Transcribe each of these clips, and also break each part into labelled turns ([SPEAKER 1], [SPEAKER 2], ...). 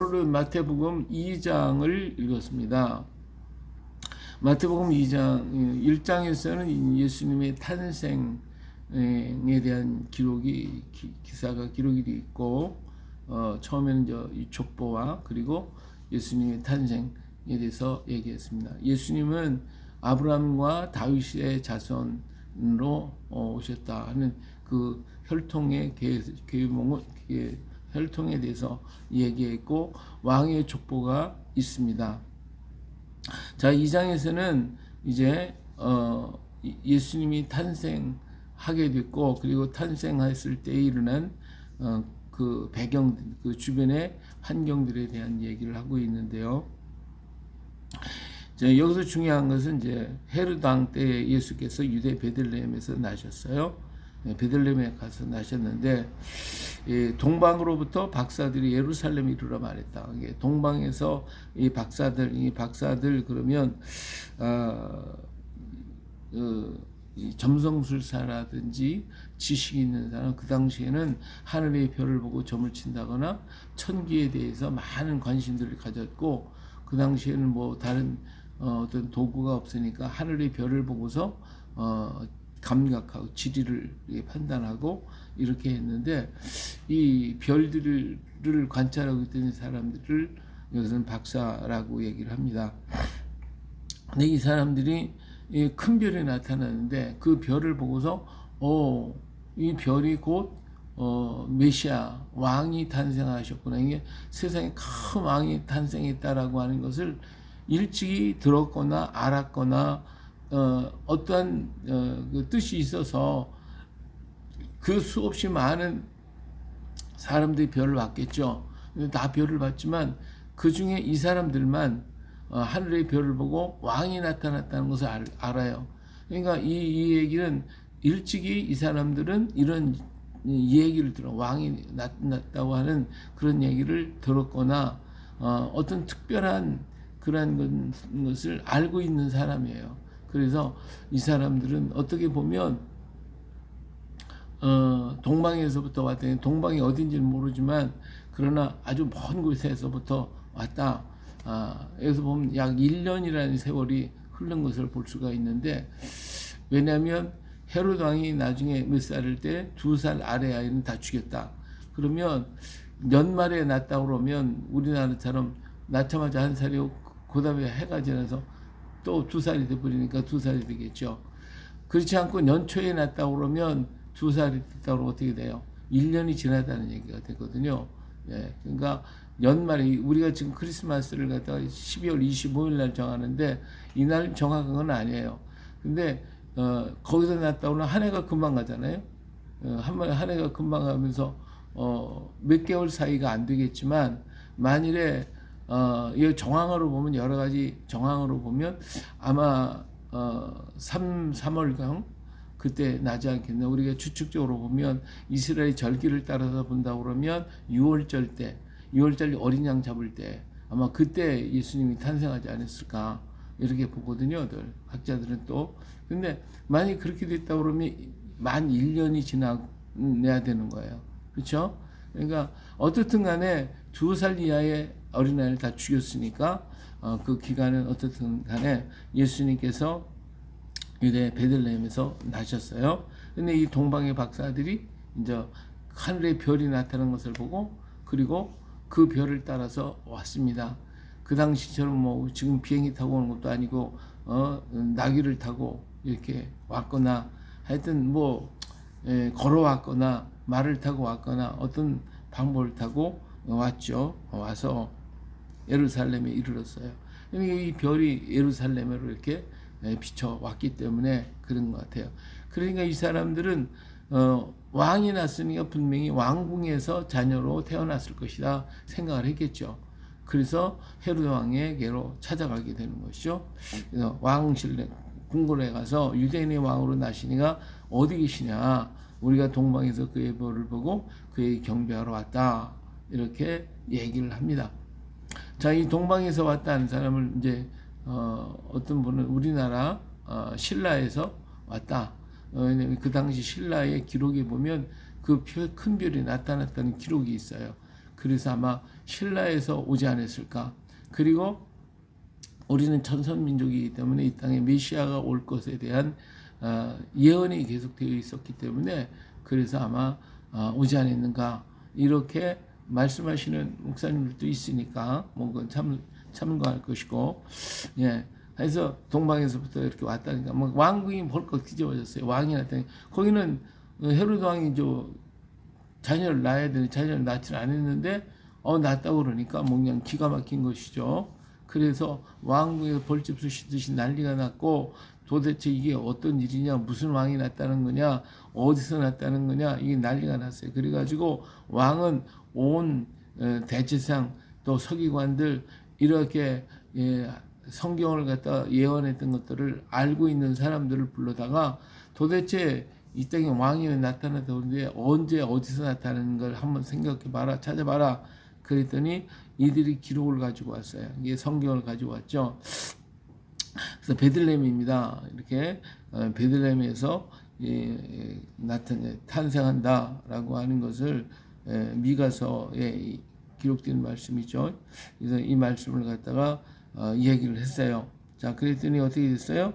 [SPEAKER 1] 오늘은 마태복음 2장을 읽었습니다. 마태복음 2장 1장에서는 예수님의 탄생에 대한 기사가 기록이 되어 있고, 처음에는 이 족보와 그리고 예수님의 탄생에 대해서 얘기했습니다. 예수님은 아브라함과 다윗의 자손으로 오셨다 하는 그 혈통의 혈통에 대해서 얘기했고, 왕의 족보가 있습니다. 자, 2장에서는 이제 예수님이 탄생하게 됐고, 그리고 탄생했을 때 일어난 그 배경, 그 주변의 환경들에 대한 얘기를 하고 있는데요. 자, 여기서 중요한 것은 이제 헤롯 왕 때 예수께서 유대 베들레헴에서 나셨어요. 베들레헴에 가서 나셨는데, 동방으로부터 박사들이 예루살렘에 이르러 말했다. 동방에서 이 박사들 그러면 이 점성술사라든지 지식이 있는 사람, 그 당시에는 하늘의 별을 보고 점을 친다거나 천기에 대해서 많은 관심들을 가졌고, 그 당시에는 뭐 다른 어떤 도구가 없으니까 하늘의 별을 보고서 감각하고 지리를 판단하고 이렇게 했는데, 이 별들을 관찰하고 있던 사람들을 여기서는 박사라고 얘기를 합니다. 근데 이 사람들이 큰 별이 나타나는데 그 별을 보고서 이 별이 곧 메시아 왕이 탄생하셨구나, 이게 세상에 큰 왕이 탄생했다라고 하는 것을 일찍이 들었거나 알았거나 어떠한 그 뜻이 있어서 그 수없이 많은 사람들이 별을 봤겠죠. 다 별을 봤지만 그 중에 이 사람들만 하늘의 별을 보고 왕이 나타났다는 것을 알아요. 그러니까 이 얘기는 일찍이 이 사람들은 이런 이 얘기를 들어, 왕이 나타났다고 하는 그런 얘기를 들었거나 어떤 특별한 그런 것을 알고 있는 사람이에요. 그래서 이 사람들은 어떻게 보면 동방에서부터 왔더니, 동방이 어딘지는 모르지만 그러나 아주 먼 곳에서부터 왔다. 여기서 보면 약 1년이라는 세월이 흐른 것을 볼 수가 있는데, 왜냐하면 헤롯 왕이 나중에 몇 살일 때 2살 아래 아이는 다 죽였다. 그러면 연말에 낳았다 그러면 우리나라처럼 낳자마자 1살이고 그 다음에 해가 지나서 또 2살이 돼버리니까 2살이 되겠죠. 그렇지 않고 연초에 낳았다 그러면 2살이 됐다 그러면 어떻게 돼요? 1년이 지나다는 얘기가 되거든요. 예, 그러니까 연말에 우리가 지금 크리스마스를 갖다가 12월 25일 날 정하는데 이날 정확한 건 아니에요. 근데 거기서 낳았다 그러면 한 해가 금방 가잖아요. 한 해가 금방 가면서 몇 개월 사이가 안 되겠지만, 만일에 이 정황으로 보면, 여러 가지 정황으로 보면 아마 3월경 그때 나지 않겠나. 우리가 추측적으로 보면 이스라엘 절기를 따라서 본다 그러면 6월절 때, 6월절 어린 양 잡을 때 아마 그때 예수님이 탄생하지 않았을까, 이렇게 보거든요. 학자들은 또. 근데 만약 그렇게 됐다 그러면 만 1년이 지나야 되는 거예요. 그렇죠? 그러니까 어떻든 간에 2살 이하의 어린아이를 다 죽였으니까 그 기간은 어떻든 간에 예수님께서 유대 베들레헴에서 나셨어요. 근데 이 동방의 박사들이 이제 하늘의 별이 나타나는 것을 보고, 그리고 그 별을 따라서 왔습니다. 그 당시처럼 뭐 지금 비행기 타고 오는 것도 아니고 나귀를 타고 이렇게 왔거나, 하여튼 뭐 걸어왔거나 말을 타고 왔거나 어떤 방법을 타고 왔죠. 와서 예루살렘에 이르렀어요. 그러니까 이 별이 예루살렘으로 이렇게 비춰왔기 때문에 그런 것 같아요. 그러니까 이 사람들은 왕이 났으니까 분명히 왕궁에서 자녀로 태어났을 것이다 생각을 했겠죠. 그래서 헤롯 왕에게로 찾아가게 되는 것이죠. 그래서 왕실 궁궐에 가서 유대인의 왕으로 나시니가 어디 계시냐, 우리가 동방에서 그의 별을 보고 그의 경배하러 왔다, 이렇게 얘기를 합니다. 자, 이 동방에서 왔다는 사람을 이제 어떤 분은 우리나라 신라에서 왔다. 왜냐면 그 당시 신라의 기록에 보면 그 큰 별이 나타났다는 기록이 있어요. 그래서 아마 신라에서 오지 않았을까. 그리고 우리는 천선민족이기 때문에 이 땅에 메시아가 올 것에 대한 예언이 계속되어 있었기 때문에 그래서 아마 오지 않았는가 이렇게 말씀하시는 목사님들도 있으니까 뭐 그건 참고할 것이고, 예. 그래서 동방에서부터 이렇게 왔다니까 뭐 왕궁이 벌컥 뒤집어졌어요. 왕이 나타니 거기는 헤로드 왕이 자녀를 낳아야 되는 자녀를 낳지는 않았는데 낳았다고 그러니까 뭐 그냥 기가 막힌 것이죠. 그래서 왕궁에서 벌집 쑤시듯이 난리가 났고, 도대체 이게 어떤 일이냐, 무슨 왕이 났다는 거냐, 어디서 났다는 거냐, 이게 난리가 났어요. 그래가지고 왕은 온 대제상 또 서기관들 이렇게 성경을 갖다 예언했던 것들을 알고 있는 사람들을 불러다가 도대체 이 땅에 왕이 나타났다는데 언제 어디서 나타나는 걸 한번 생각해봐라, 찾아봐라. 그랬더니 이들이 기록을 가지고 왔어요. 이게 성경을 가지고 왔죠. 그래서 베들레헴입니다. 이렇게 베들레헴에서 탄생한다라고 하는 것을 미가서에 기록된 말씀이죠. 그래서 이 말씀을 갖다가 이야기를 했어요. 자, 그랬더니 어떻게 됐어요?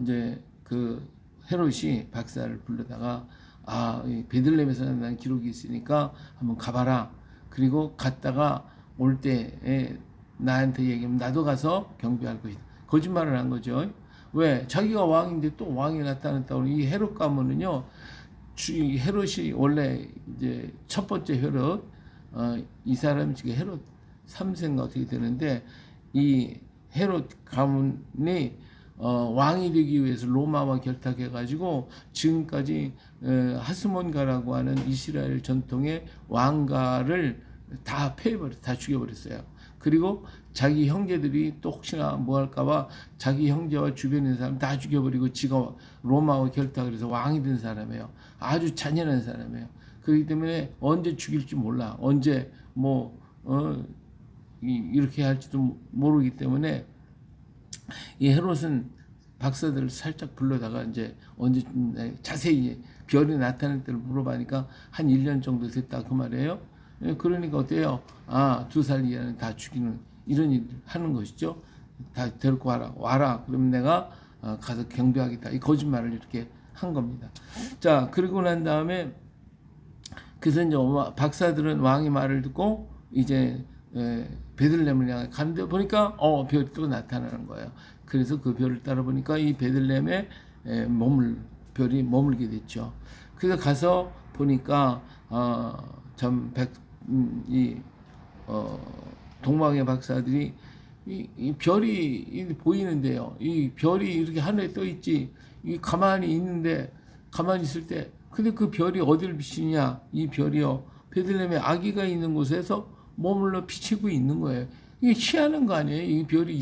[SPEAKER 1] 이제 그 헤롯이 박사를 불러다가 베들레헴에서 난 기록이 있으니까 한번 가봐라. 그리고 갔다가 올 때에 나한테 얘기하면 나도 가서 경배할 것이다. 거짓말을 한 거죠. 왜? 자기가 왕인데 또 왕이 나타났다고. 이 헤롯 가문은요, 헤롯이 원래 이제 첫 번째 헤롯, 이 사람이 지금 헤롯 3세인가 어떻게 되는데, 이 헤롯 가문이 왕이 되기 위해서 로마와 결탁해가지고 지금까지 하스몬가라고 하는 이스라엘 전통의 왕가를 다 패해버렸어요. 다 죽여버렸어요. 그리고 자기 형제들이 또 혹시나 뭐 할까봐 자기 형제와 주변에 있는 사람 다 죽여버리고 지가 로마와 결탁을 해서 왕이 된 사람이에요. 아주 잔인한 사람이에요. 그렇기 때문에 언제 죽일지 몰라. 언제 이렇게 할지도 모르기 때문에 이 헤롯은 박사들을 살짝 불러다가 이제 언제 자세히 별이 나타날 때를 물어보니까 한 1년 정도 됐다 그 말이에요. 그러니까 어때요? 2살 이하는 다 죽이는 이런 일 하는 것이죠. 다 데리고 와라. 그러면 내가 가서 경배하겠다. 이 거짓말을 이렇게 한 겁니다. 자, 그러고 난 다음에 그래서 이제 박사들은 왕의 말을 듣고 이제 베들레헴을 향해 가는데 보니까 별이 또 나타나는 거예요. 그래서 그 별을 따라 보니까 이 베들레헴에 별이 머물게 됐죠. 그래서 가서 보니까 동방의 박사들이 이 별이 보이는데요. 이 별이 이렇게 하늘에 떠 있지. 이 가만히 있는데 가만히 있을 때 근데 그 별이 어디를 비치냐? 이 별이요. 베들레헴에 아기가 있는 곳에서 머물러 비치고 있는 거예요. 이게 희한한 거 아니에요? 이 별이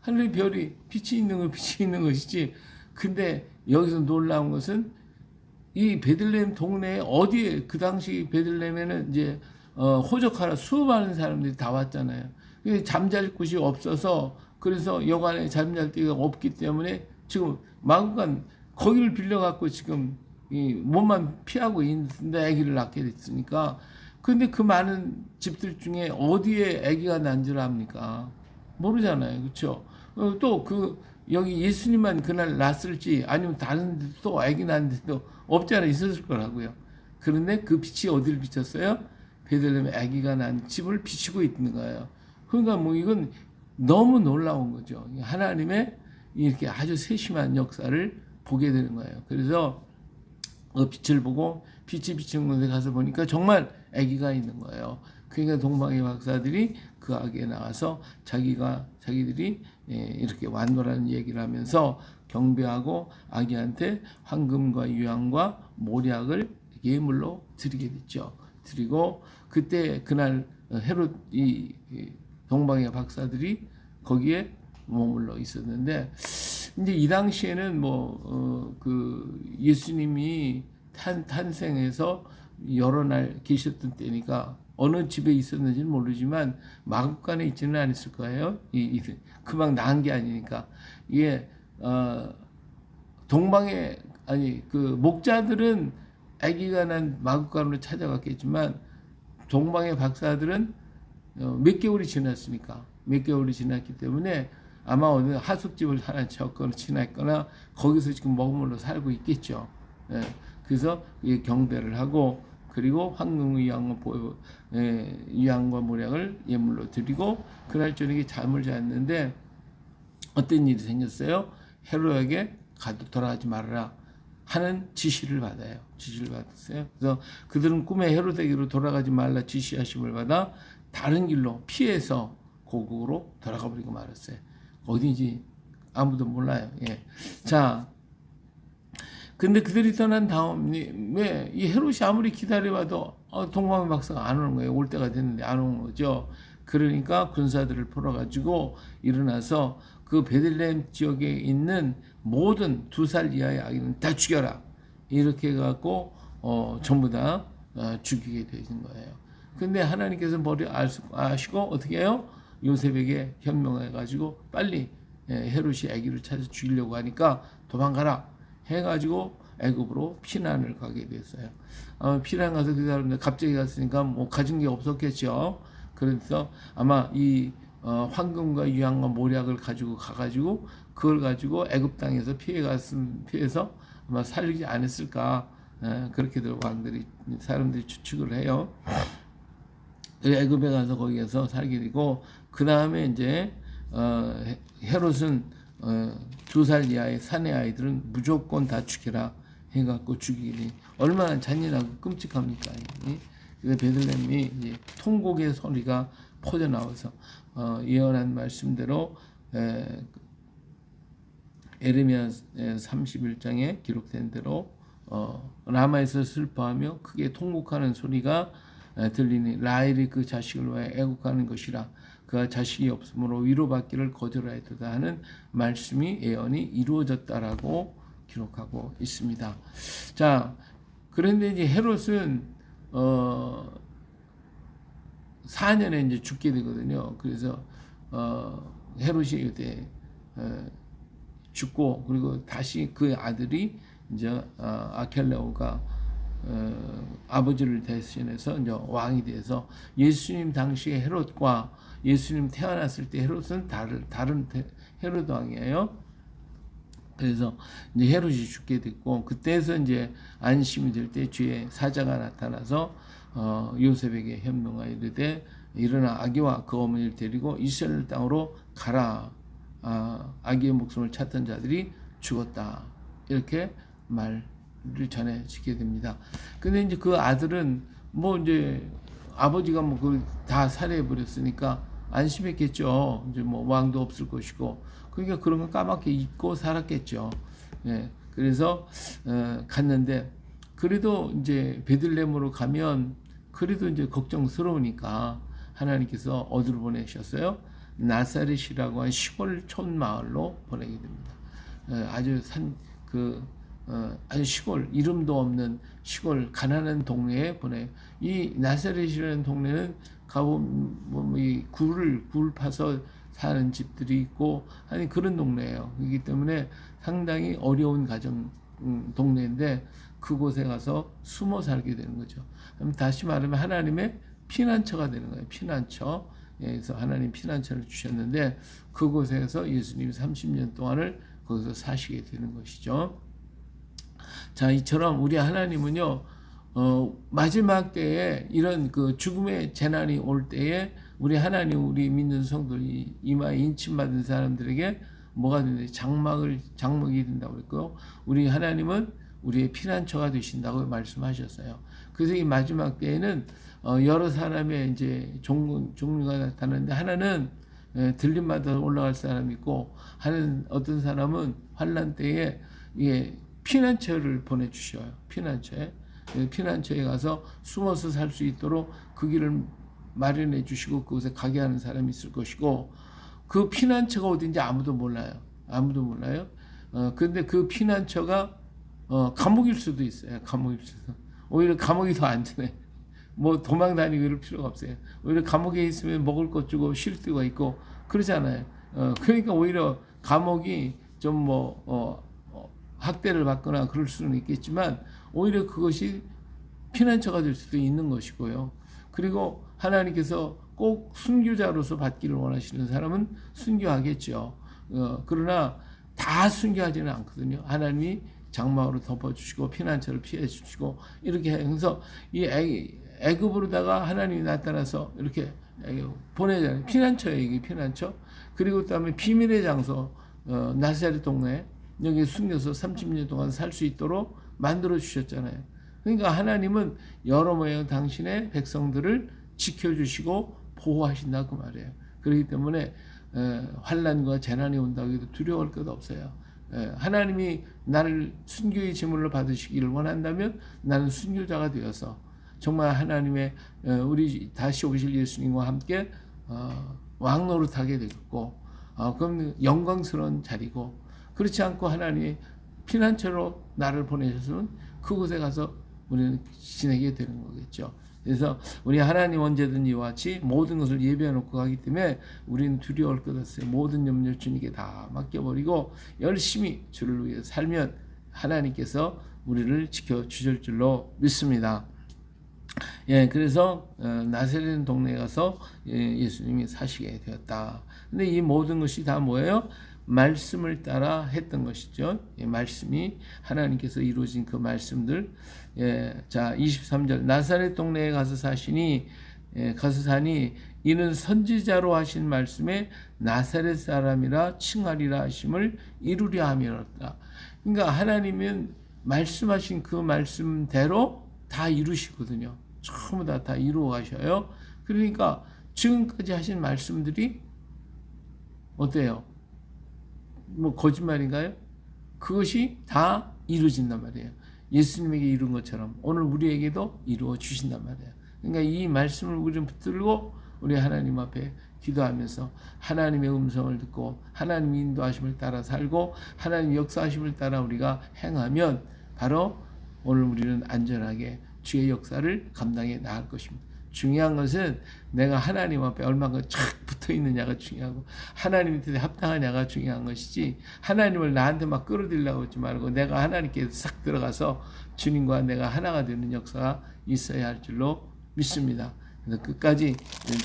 [SPEAKER 1] 하늘의 별이 빛이 있는 것이지. 근데 여기서 놀라운 것은 이 베들레헴 동네에 어디에 그 당시 베들레헴에는 이제 호적하러 수많은 사람들이 다 왔잖아요. 근데 잠잘 곳이 없어서 그래서 여관에 잠잘 데가 없기 때문에 지금 마구간 거기를 빌려갖고 지금 이 몸만 피하고 있는데 아기를 낳게 됐으니까. 근데 그 많은 집들 중에 어디에 아기가 난 줄 압니까? 모르잖아요. 그렇죠? 또 여기 예수님만 그날 낳았을지 아니면 다른 데도 또 아기 낳았는데도 없지 않아 있었을 거라고요. 그런데 그 빛이 어디를 비쳤어요? 베들레헴에 아기가 난 집을 비추고 있는 거예요. 그러니까 뭐 이건 너무 놀라운 거죠. 하나님의 이렇게 아주 세심한 역사를 보게 되는 거예요. 그래서 그 빛을 보고 빛이 비치는 곳에 가서 보니까 정말 아기가 있는 거예요. 그러니까 동방의 박사들이 그 아기에 나와서 자기들이 이렇게 왔노라는 얘기를 하면서 경배하고 아기한테 황금과 유향과 모략을 예물로 드리게 됐죠. 드리고 그때 그날 헤롯 이 동방의 박사들이 거기에 머물러 있었는데 이제 이 당시에는 그 예수님이 탄생해서 여러 날 계셨던 때니까 어느 집에 있었는지는 모르지만 마구간에 있지는 않았을 거예요. 금방 낳은 게 아니니까. 이게 동방에 그 목자들은 아기가 난 마구간으로 찾아갔겠지만 동방의 박사들은 몇 개월이 지났으니까 몇 개월이 지났기 때문에 아마 어느 하숙집을 하나 지났거나 거기서 지금 머물러 살고 있겠죠. 예, 그래서 경배를 하고 그리고 황금의 유황과 모략을 예물로 드리고 그날 저녁에 잠을 잤는데 어떤 일이 생겼어요? 헤롯에게 돌아가지 말아라 하는 지시를 받아요. 지시를 받았어요. 그래서 그들은 꿈에 헤롯에게로 돌아가지 말라 지시하심을 받아 다른 길로 피해서 고국으로 돌아가 버리고 말았어요. 어딘지 아무도 몰라요. 예. 자, 근데 그들이 떠난 다음에 이 헤롯이 아무리 기다려봐도 동방의 박사가 안 오는 거예요. 올 때가 됐는데 안 오는 거죠. 그러니까 군사들을 풀어가지고 일어나서 그 베들레헴 지역에 있는 모든 2살 이하의 아기는 다 죽여라. 이렇게 해갖고 전부 다 죽이게 되는 거예요. 근데 하나님께서 머리 아시고 어떻게 해요? 요셉에게 현명해가지고 빨리 헤롯이 아기를 찾아 죽이려고 하니까 도망가라 해가지고 애굽으로 피난을 가게 됐어요. 피난 가서 그 사람들 갑자기 갔으니까 뭐 가진 게 없었겠죠. 그래서 아마 이 황금과 유황과 모략을 가지고 가가지고 그걸 가지고 애굽 땅에서 피해서 아마 살리지 않았을까. 그렇게들 왕들이 사람들이 추측을 해요. 애굽에 가서 거기에서 살게 되고 그 다음에 이제 헤롯은 2살 이하의 사내 아이들은 무조건 다 죽여라 해갖고 죽이니 얼마나 잔인하고 끔찍합니까? 그래서 베들레헴이 이제 통곡의 소리가 퍼져 나와서 예언한 말씀대로 에르미야 31장에 기록된 대로 라마에서 슬퍼하며 크게 통곡하는 소리가 들리니 라헬이 그 자식을 위하여 애국하는 것이라 그가 자식이 없으므로 위로받기를 거절하였다 하는 말씀이 예언이 이루어졌다라고 기록하고 있습니다. 자, 그런데 이제 헤롯은 4년에 이제 죽게 되거든요. 그래서 헤롯이 그때 죽고 그리고 다시 그 아들이 이제 아켈레오가 아버지를 대신해서 이제 왕이 돼서 예수님 당시에 헤롯과 예수님 태어났을 때 헤롯은 다른 헤롯 왕이에요. 그래서 이제 헤롯이 죽게 됐고 그때에서 이제 안심이 될 때 주의 사자가 나타나서 요셉에게 현명하여 이르되 일어나 아기와 그 어머니를 데리고 이스라엘 땅으로 가라. 아기의 목숨을 찾던 자들이 죽었다. 이렇게 말을 전해지게 됩니다. 근데 이제 그 아들은 뭐 이제 아버지가 뭐 그걸 다 살해해 버렸으니까 안심했겠죠. 이제 뭐 왕도 없을 것이고 그러니까 그런 거 까맣게 잊고 살았겠죠. 예. 그래서 갔는데 그래도 이제 베들레헴으로 가면 그래도 이제 걱정스러우니까 하나님께서 어디로 보내셨어요? 나사렛이라고 한 시골 촌 마을로 보내게 됩니다. 아주 아주 시골 이름도 없는 시골 가난한 동네에 보내. 이 나사렛이라는 동네는 가보면 이 굴 파서 사는 집들이 있고 아니 그런 동네예요. 그렇기 때문에 상당히 어려운 동네인데 그곳에 가서 숨어 살게 되는 거죠. 그럼 다시 말하면 하나님의 피난처가 되는 거예요. 피난처. 그래서 하나님 피난처를 주셨는데 그곳에서 예수님이 30년 동안을 거기서 사시게 되는 것이죠. 자, 이처럼 우리 하나님은요, 마지막 때에 이런 그 죽음의 재난이 올 때에 우리 하나님, 우리 믿는 성도들이 이마에 인침받은 사람들에게 뭐가 되는데 장막이 된다고 그랬고요. 우리 하나님은 우리의 피난처가 되신다고 말씀하셨어요. 그래서 이 마지막 때에는 여러 사람의 이제 종류가 나타나는데 하나는 들림마다 올라갈 사람이 있고 어떤 사람은 환난 때에 피난처를 보내주셔요. 피난처에 가서 숨어서 살 수 있도록 그 길을 마련해 주시고 그곳에 가게 하는 사람이 있을 것이고 그 피난처가 어딘지 아무도 몰라요. 근데 그 피난처가 감옥일 수도 있어요. 오히려 감옥이 더 안전해. 뭐 도망 다니고 이럴 필요가 없어요. 오히려 감옥에 있으면 먹을 것 주고 쉴 수가 있고 그러잖아요. 그러니까 오히려 감옥이 좀 학대를 받거나 그럴 수는 있겠지만 오히려 그것이 피난처가 될 수도 있는 것이고요. 그리고 하나님께서 꼭 순교자로서 받기를 원하시는 사람은 순교하겠죠. 그러나 다 순교하지는 않거든요. 하나님이 장막으로 덮어주시고 피난처를 피해 주시고 이렇게 해서 이 애굽으로다가 하나님이 나타나서 이렇게 보내잖아요. 피난처예요. 이게 피난처. 그리고 그다음에 비밀의 장소 나사렛 동네 여기 숨겨서 30년 동안 살 수 있도록 만들어 주셨잖아요. 그러니까 하나님은 여러 모양 당신의 백성들을 지켜주시고 보호하신다 그 말이에요. 그렇기 때문에 환난과 재난이 온다고 해도 두려워할 것 없어요. 하나님이 나를 순교의 제물로 받으시기를 원한다면 나는 순교자가 되어서 정말 하나님의 우리 다시 오실 예수님과 함께 왕노릇하게 되겠고 그럼 영광스러운 자리고 그렇지 않고 하나님이 피난처로 나를 보내셨으면 그곳에 가서 우리는 지내게 되는 거겠죠. 그래서 우리 하나님 언제든지 이와 같이 모든 것을 예비해 놓고 가기 때문에 우리는 두려워할 것 없어요. 모든 염려 주님께 다 맡겨버리고 열심히 주를 위해 살면 하나님께서 우리를 지켜주실 줄로 믿습니다. 예, 그래서 나사렛 동네에 가서 예수님이 사시게 되었다. 근데 이 모든 것이 다 뭐예요? 말씀을 따라 했던 것이죠. 예, 말씀이 하나님께서 이루어진 그 말씀들. 예, 자 23절 나사렛 동네에 가서 사시니 가서 사니 이는 선지자로 하신 말씀에 나사렛 사람이라 칭하리라 하심을 이루려 함이었다. 그러니까 하나님은 말씀하신 그 말씀대로 다 이루시거든요. 전부 다 이루어 가셔요. 그러니까 지금까지 하신 말씀들이 어때요? 뭐 거짓말인가요? 그것이 다 이루어진단 말이에요. 예수님에게 이룬 것처럼 오늘 우리에게도 이루어 주신단 말이에요. 그러니까 이 말씀을 우리는 붙들고 우리 하나님 앞에 기도하면서 하나님의 음성을 듣고 하나님의 인도하심을 따라 살고 하나님 역사하심을 따라 우리가 행하면 바로 오늘 우리는 안전하게 주의 역사를 감당해 나갈 것입니다. 중요한 것은 내가 하나님 앞에 얼마나 착 붙어 있느냐가 중요하고 하나님 밑에 합당하냐가 중요한 것이지 하나님을 나한테 막 끌어들이려고 하지 말고 내가 하나님께 싹 들어가서 주님과 내가 하나가 되는 역사가 있어야 할 줄로 믿습니다. 그래서 끝까지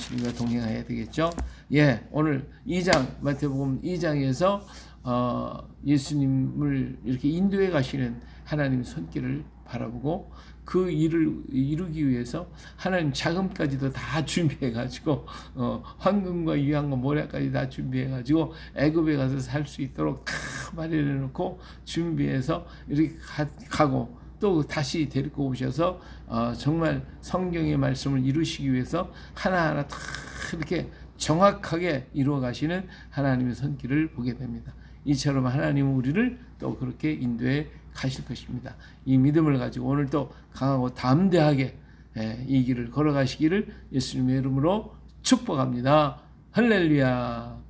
[SPEAKER 1] 주님과 동행해야 되겠죠. 예, 오늘 2장 마태복음 2장에서 예수님을 이렇게 인도해 가시는 하나님의 손길을 바라보고 그 일을 이루기 위해서 하나님 자금까지도 다 준비해 가지고 황금과 유황과 모략까지 다 준비해 가지고 애굽에 가서 살 수 있도록 다 마련해 놓고 준비해서 이렇게 가고 또 다시 데리고 오셔서 정말 성경의 말씀을 이루시기 위해서 하나하나 다 이렇게 정확하게 이루어 가시는 하나님의 손길을 보게 됩니다. 이처럼 하나님은 우리를 또 그렇게 인도해 가실 것입니다. 이 믿음을 가지고 오늘 또 강하고 담대하게 이 길을 걸어가시기를 예수님의 이름으로 축복합니다. 할렐루야.